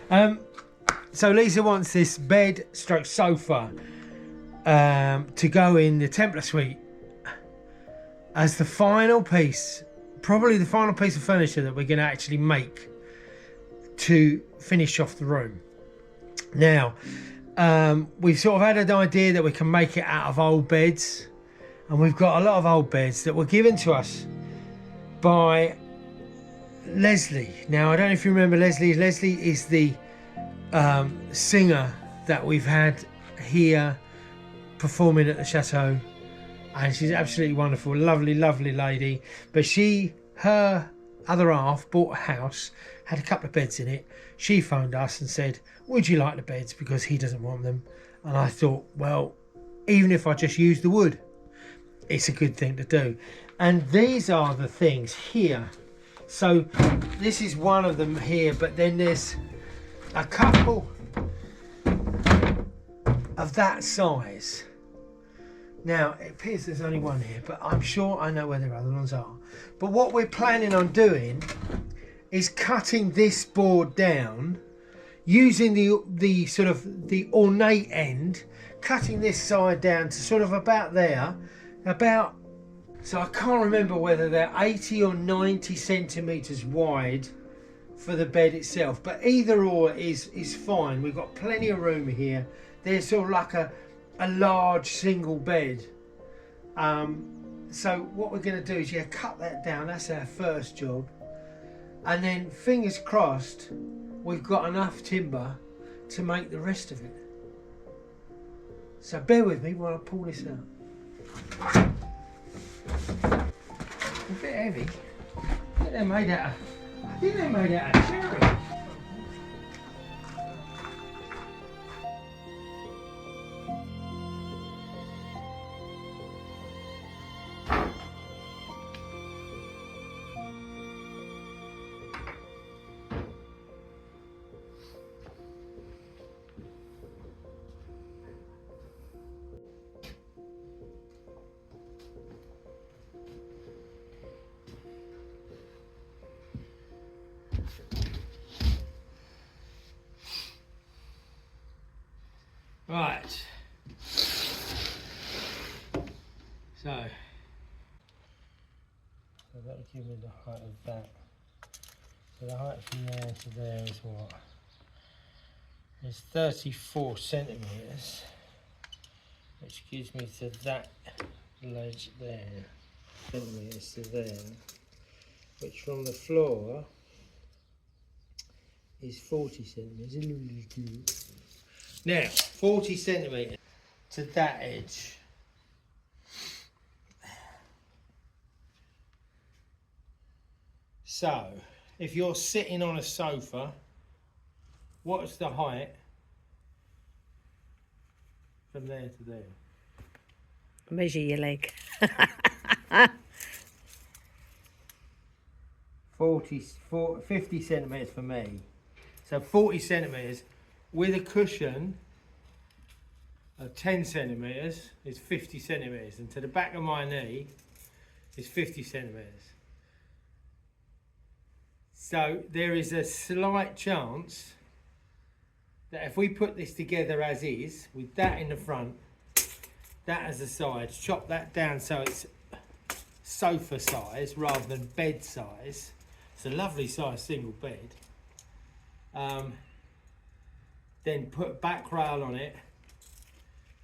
So Lisa wants this bed stroke sofa to go in the Templar suite as the final piece, probably the final piece of furniture that we're going to actually make to finish off the room. Now, we've sort of had an idea that we can make it out of old beds, and we've got a lot of old beds that were given to us by Leslie. Now, I don't know if you remember Leslie. Leslie is the singer that we've had here performing at the Chateau, and she's absolutely wonderful, lovely lady. But her other half bought a house, had a couple of beds in it. She phoned us and said, would you like the beds, because he doesn't want them. And I thought, well, even if I just use the wood, it's a good thing to do. And these are the things here. So this is one of them here, but then there's a couple of that size. Now, it appears there's only one here, but I'm sure I know where the other ones are. But what we're planning on doing is cutting this board down, using the sort of the ornate end, cutting this side down to sort of about there, so I can't remember whether they're 80 or 90 centimetres wide for the bed itself, but either or is fine. We've got plenty of room here. There's sort of like a large single bed. So what we're going to do is cut that down. That's our first job, and then fingers crossed we've got enough timber to make the rest of it. So bear with me while I pull this out. A bit heavy. I think they're made out of cherry. Right, so that'll give me the height of that. So the height from there to there is what? It's 34 centimetres, which gives me to that ledge there, centimetres to there, which from the floor is 40 centimetres. Now, 40 centimetres to that edge. So, if you're sitting on a sofa, what's the height from there to there? Measure your leg. 50 centimetres for me. So 40 centimetres. With a cushion of 10 centimetres is 50 centimetres, and to the back of my knee is 50 centimetres. So there is a slight chance that if we put this together as is, with that in the front, that as the sides, chop that down so it's sofa size rather than bed size. It's a lovely size single bed. Then put a back rail on it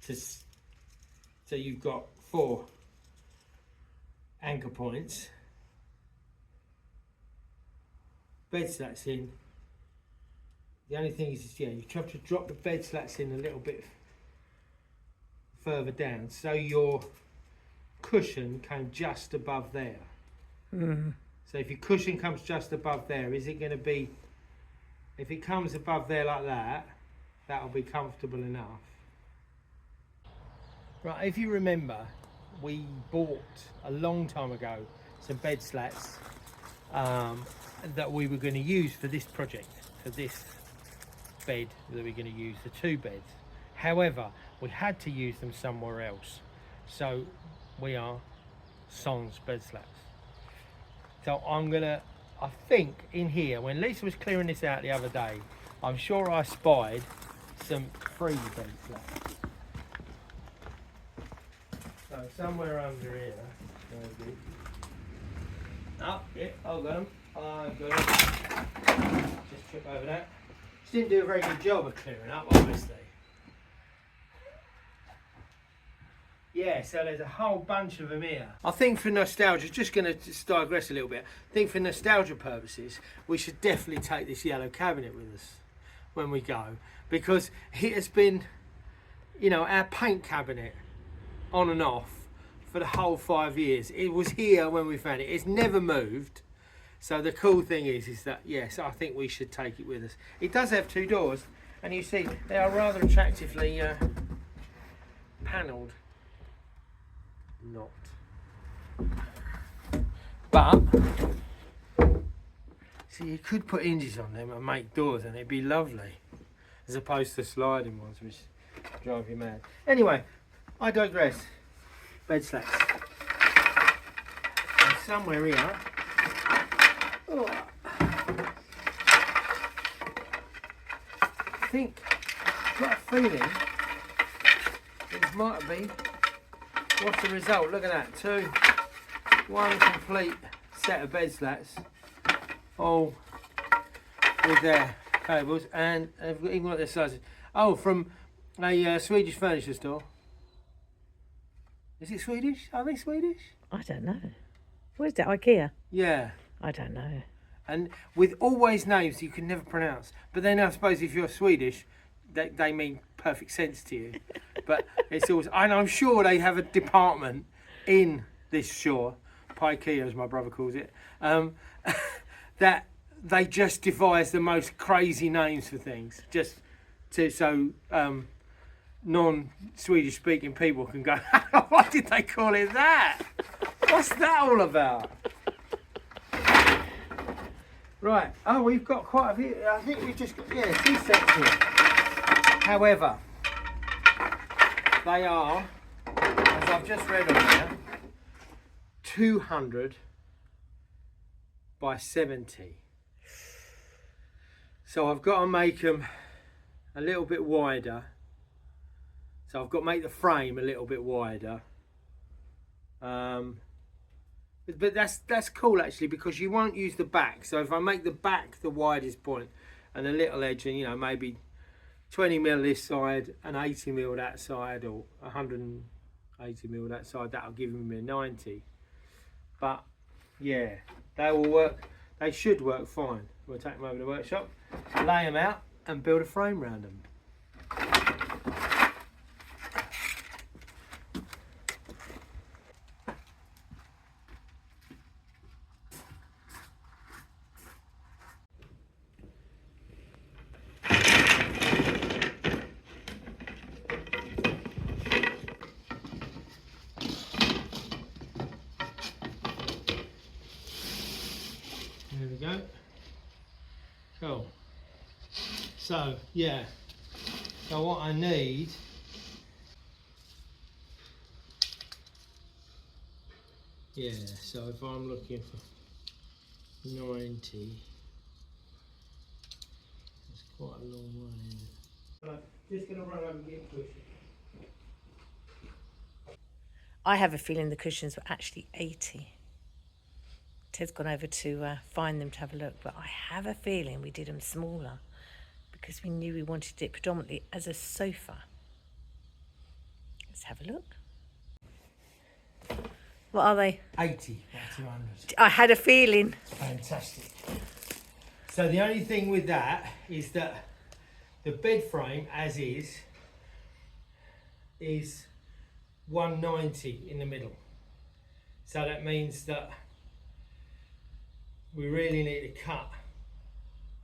so you've got 4 anchor points. Bed slats in. The only thing is, you have to drop the bed slats in a little bit further down so your cushion came just above there. So if your cushion comes just above there, is it going to be, if it comes above there like that, that'll be comfortable enough. Right, if you remember, we bought a long time ago some bed slats that we were going to use for this project, for this bed that we're going to use, the 2 beds. However, we had to use them somewhere else, so we are sans bed slats. So I think in here, when Lisa was clearing this out the other day, I'm sure I spied some free bed slats. So somewhere under here, maybe. Oh, yeah, I've got them. I've got them. Just trip over that. Just didn't do a very good job of clearing up, obviously. Yeah, so there's a whole bunch of them here. I think for nostalgia, just going to digress a little bit. I think for nostalgia purposes, we should definitely take this yellow cabinet with us when we go, because it has been, you know, our paint cabinet on and off for the whole 5 years. It was here when we found it. It's never moved. So the cool thing is that, yes, I think we should take it with us. It does have 2 doors, and you see they are rather attractively panelled. Not. But, see, you could put hinges on them and make doors, and it'd be lovely, as opposed to sliding ones, which drive you mad. Anyway, I digress. Bed slats. And somewhere here. Oh, I think, I've got a feeling it might be. What's the result? Look at that. 1 complete set of bed slats, all with their cables, and they've even got their slices. Oh, from a Swedish furniture store. Is it Swedish? Are they Swedish? I don't know. Where's that, IKEA? Yeah. I don't know. And with always names you can never pronounce. But then I suppose if you're Swedish, they mean perfect sense to you. But it's always, and I'm sure they have a department in this shore, Pikea as my brother calls it, that they just devise the most crazy names for things, just to so non-Swedish speaking people can go, why did they call it that? What's that all about? Right, oh, we've got quite a few. I think we've just got, 2 sets here. However, they are, as I've just read on there, 200 by 70. So I've got to make them a little bit wider. So I've got to make the frame a little bit wider. But that's cool actually, because you won't use the back. So if I make the back the widest point and a little edge, and you know, maybe 20mm this side and 80mm that side, or 180mm that side, that'll give me a 90. But yeah, they will work. They should work fine. We'll take them over to the workshop, lay them out, and build a frame around them. There we go. Cool. So yeah. So what I need so if I'm looking for 90, it's quite a long way. Right, just gonna run over and get a cushion. I have a feeling the cushions were actually 80. Ted's gone over to find them to have a look, but I have a feeling we did them smaller because we knew we wanted it predominantly as a sofa. Let's have a look. What are they? 80 by 200. I had a feeling. Fantastic. So the only thing with that is that the bed frame as is 190 in the middle. So that means that we really need to cut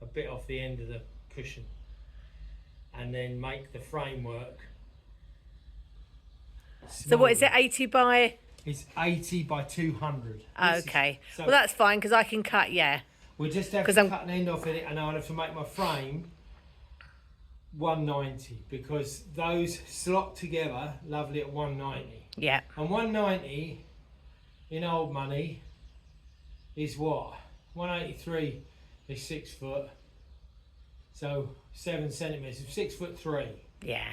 a bit off the end of the cushion and then make the framework smaller. So what is it, 80 by? It's 80 by 200. Okay, so well that's fine because I can cut, yeah. We just have to cut an end off in it, and I'll have to make my frame 190 because those slot together lovely at 190. Yeah. And 190 in old money is what? 183 is 6 foot. So 7 centimetres, 6'3". Yeah.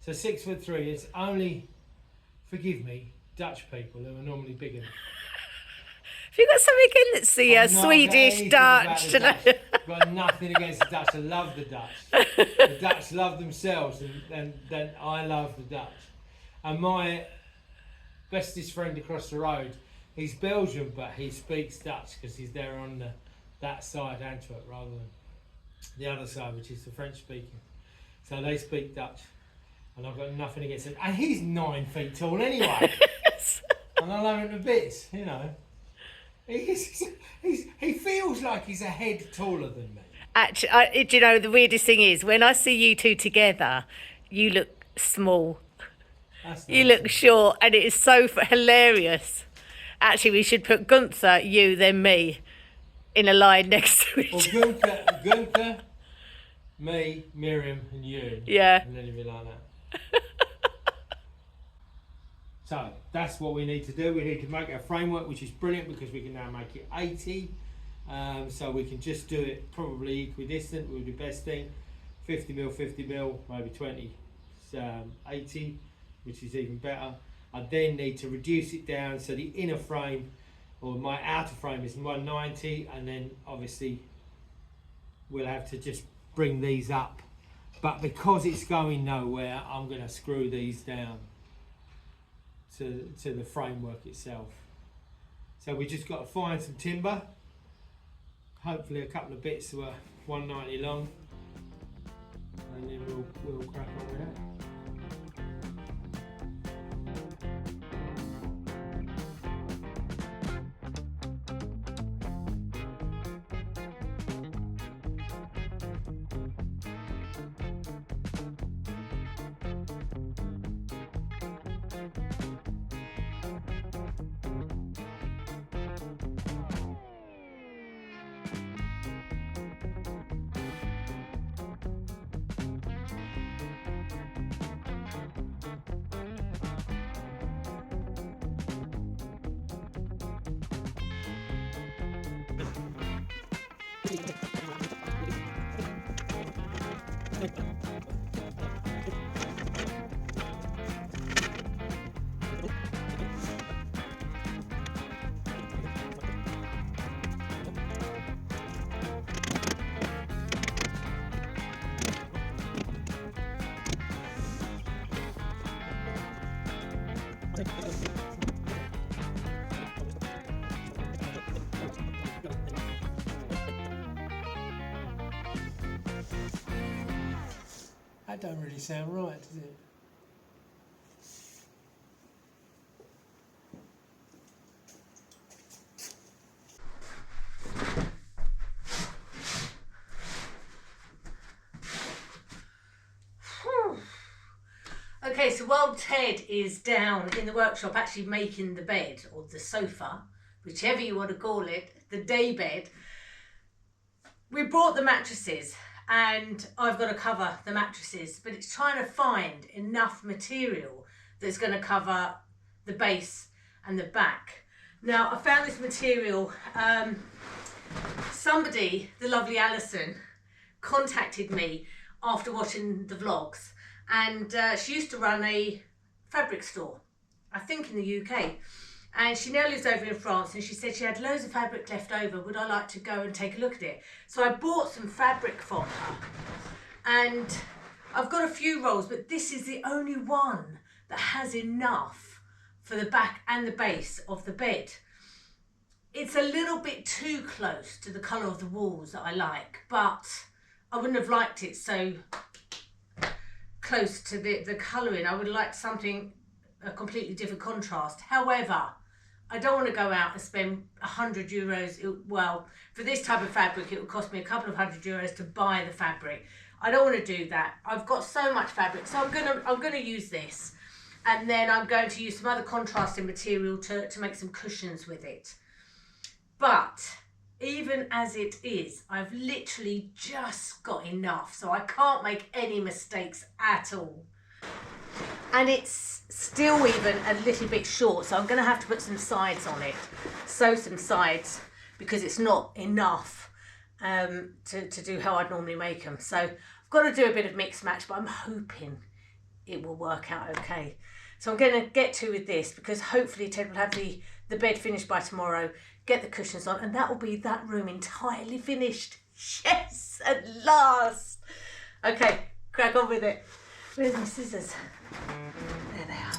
So 6'3". It's only, forgive me, Dutch people who are normally bigger. Have you got something against the I've not got Swedish, anything Dutch? about the Dutch. I've got nothing against the Dutch. I love the Dutch. The Dutch love themselves, and then I love the Dutch. And my bestest friend across the road, he's Belgian, but he speaks Dutch because he's there on that side, Antwerp, rather than the other side, which is the French speaking. So they speak Dutch, and I've got nothing against it. And he's 9 feet tall anyway, and I love him to bits, you know. He feels like he's a head taller than me. Actually, do you know, the weirdest thing is, when I see you two together, you look small. That's You nice. look short, and it is so hilarious. Actually, we should put Gunther, you, then me, in a line next to each Well, other. Gunther, me, Miriam, and you. Yeah. And then it'd be like that. So that's what we need to do. We need to make our framework, which is brilliant because we can now make it 80. So we can just do it probably equidistant would be the best thing. 50mm, 50mm, maybe 20, 80, which is even better. I then need to reduce it down so the inner frame or my outer frame is 190, and then obviously we'll have to just bring these up. But because it's going nowhere, I'm going to screw these down to the framework itself. So we just got to find some timber, hopefully a couple of bits were 190 long, and then we'll crack on with that. That don't really sound right, does it? Okay, so while Ted is down in the workshop actually making the bed, or the sofa, whichever you want to call it, the day bed, we brought the mattresses, and I've got to cover the mattresses, but it's trying to find enough material that's going to cover the base and the back. Now, I found this material, somebody, the lovely Alison, contacted me after watching the vlogs, and she used to run a fabric store, I think in the UK, and she now lives over in France, and she said she had loads of fabric left over. Would I like to go and take a look at it? So I bought some fabric from her, and I've got a few rolls, but this is the only one that has enough for the back and the base of the bed. It's a little bit too close to the colour of the walls that I like, but I wouldn't have liked it so close to the colouring. I would have liked something, a completely different contrast. However, I don't want to go out and spend €100. Well, for this type of fabric, it would cost me a couple of €100 to buy the fabric. I don't want to do that. I've got so much fabric, so I'm gonna use this, and then I'm going to use some other contrasting material to make some cushions with it. But even as it is, I've literally just got enough, so I can't make any mistakes at all. And it's still even a little bit short, so I'm going to have to put some sides on it, sew some sides, because it's not enough. to do how I'd normally make them. So I've got to do a bit of mix match, but I'm hoping it will work out okay. So I'm going to get to with this, because hopefully Ted will have the bed finished by tomorrow, get the cushions on, and that will be that room entirely finished. Yes, at last. Okay, crack on with it. Where's my scissors? There they are.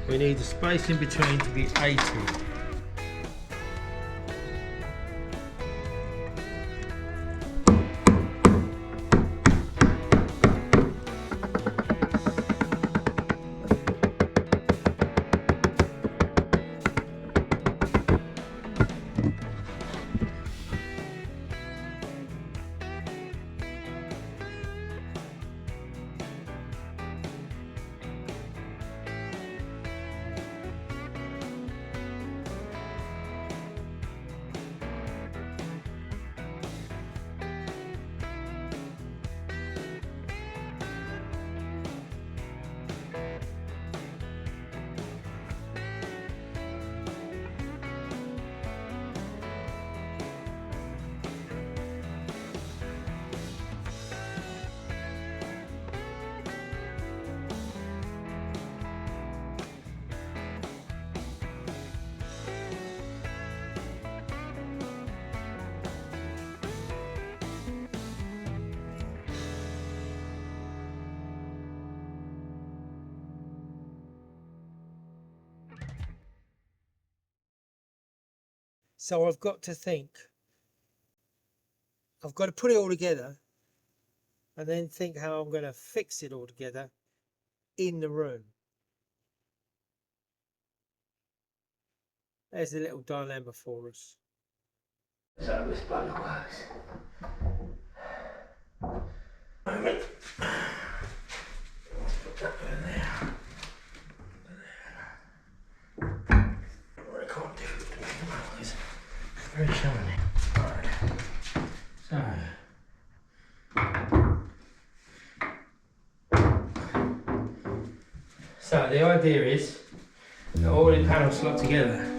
We need the space in between to be 80. So I've got to think. I've got to put it all together and then think how I'm going to fix it all together in the room. There's a little dilemma for us. So this bloody works. Very shiny. Alright. So the idea is that all the panels slot together.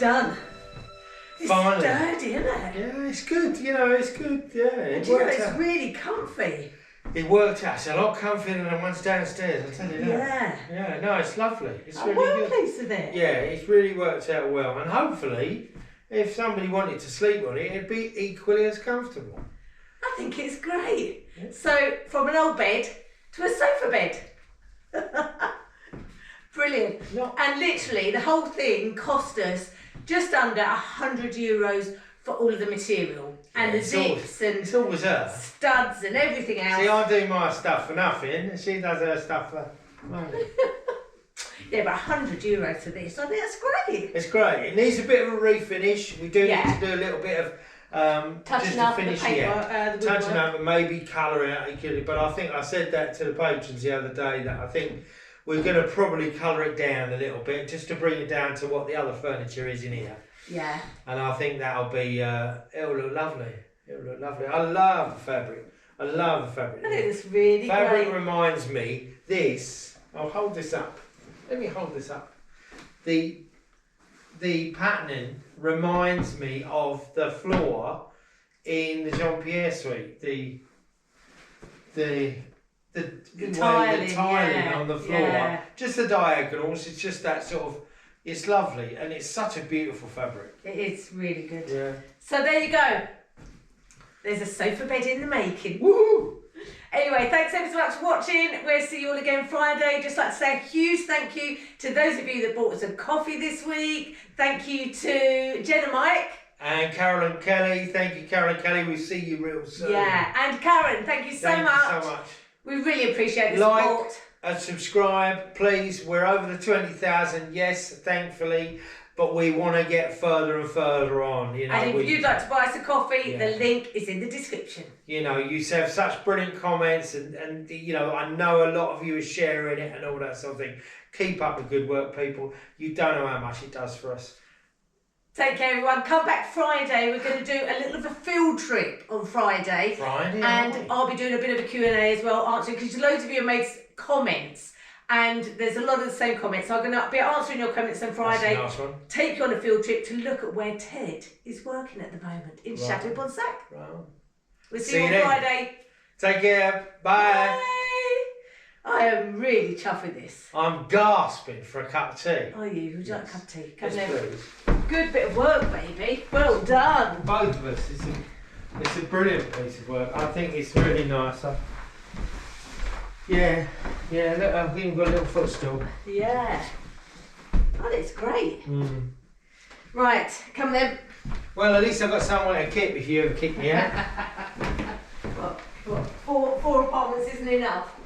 done. It's Finally. sturdy, isn't it? Yeah, it's good. You know, it's good. Yeah, And you know, it's really comfy. It worked out. It's a lot comfier than the ones downstairs, I'll tell you that. Yeah. Yeah, no, it's lovely. It's I'm really well good. pleased with it. Yeah, it's really worked out well. And hopefully, if somebody wanted to sleep on it, it'd be equally as comfortable. I think it's great. Yeah. So, from an old bed to a sofa bed. Brilliant. And literally, the whole thing cost us just under €100 for all of the material. And the zips and it's all reserved. Studs and everything else. See, I do my stuff for nothing, and she does her stuff for money. Yeah, but €100 for this, I think that's great. It's great. It needs a bit of a refinish. We do need to do a little bit of touching just up to finish the paper, the touching up and maybe colour it out. But I think I said that to the patrons the other day that I think we're going to probably colour it down a little bit just to bring it down to what the other furniture is in here. Yeah. And I think that'll be, it'll look lovely. It'll look lovely. I love the fabric. I love the fabric. I think it's really fabric great. Reminds me, I'll hold this up. Let me hold this up. The patterning reminds me of the floor in the Jean-Pierre suite. The tiling on the floor. Yeah. Just the diagonals. It's just that sort of. It's lovely and it's such a beautiful fabric. It is really good. Yeah. So there you go. There's a sofa bed in the making. Woohoo! Anyway, thanks ever so much for watching. We'll see you all again Friday. Just like to say a huge thank you to those of you that bought us a coffee this week. Thank you to Jen and Mike. And Carol and Kelly. Thank you, Carol and Kelly. We'll see you real soon. Yeah, and Karen, thank you so much. Thank you so much. We really appreciate the support. And subscribe, please. We're over the 20,000, yes, thankfully. But we want to get further and further on. You know, and if you'd like to buy us a coffee, the link is in the description. You know, you have such brilliant comments and you know, I know a lot of you are sharing it and all that sort of thing. Keep up the good work, people. You don't know how much it does for us. Take care, everyone. Come back Friday. We're going to do a little of a field trip on Friday. And I'll be doing a bit of a Q&A as well, answering, because loads of you have made comments. And there's a lot of the same comments. So I'm going to be answering your comments on Friday. That's a nice one. Take you on a field trip to look at where Ted is working at the moment in Chateau. Right. We'll see you on Friday. Take care. Bye. Bye. I am really chuffed with this. I'm gasping for a cup of tea. Are you? Would you like a cup of tea? Come yes, in. please. Good bit of work, baby. Well done. Both of us. It's a brilliant piece of work. I think it's really nice. Yeah, look, I've even got a little footstool. Yeah. Oh, it's great. Right, come then. Well, at least I've got someone to kick if you ever kick me out. What, four apartments isn't enough?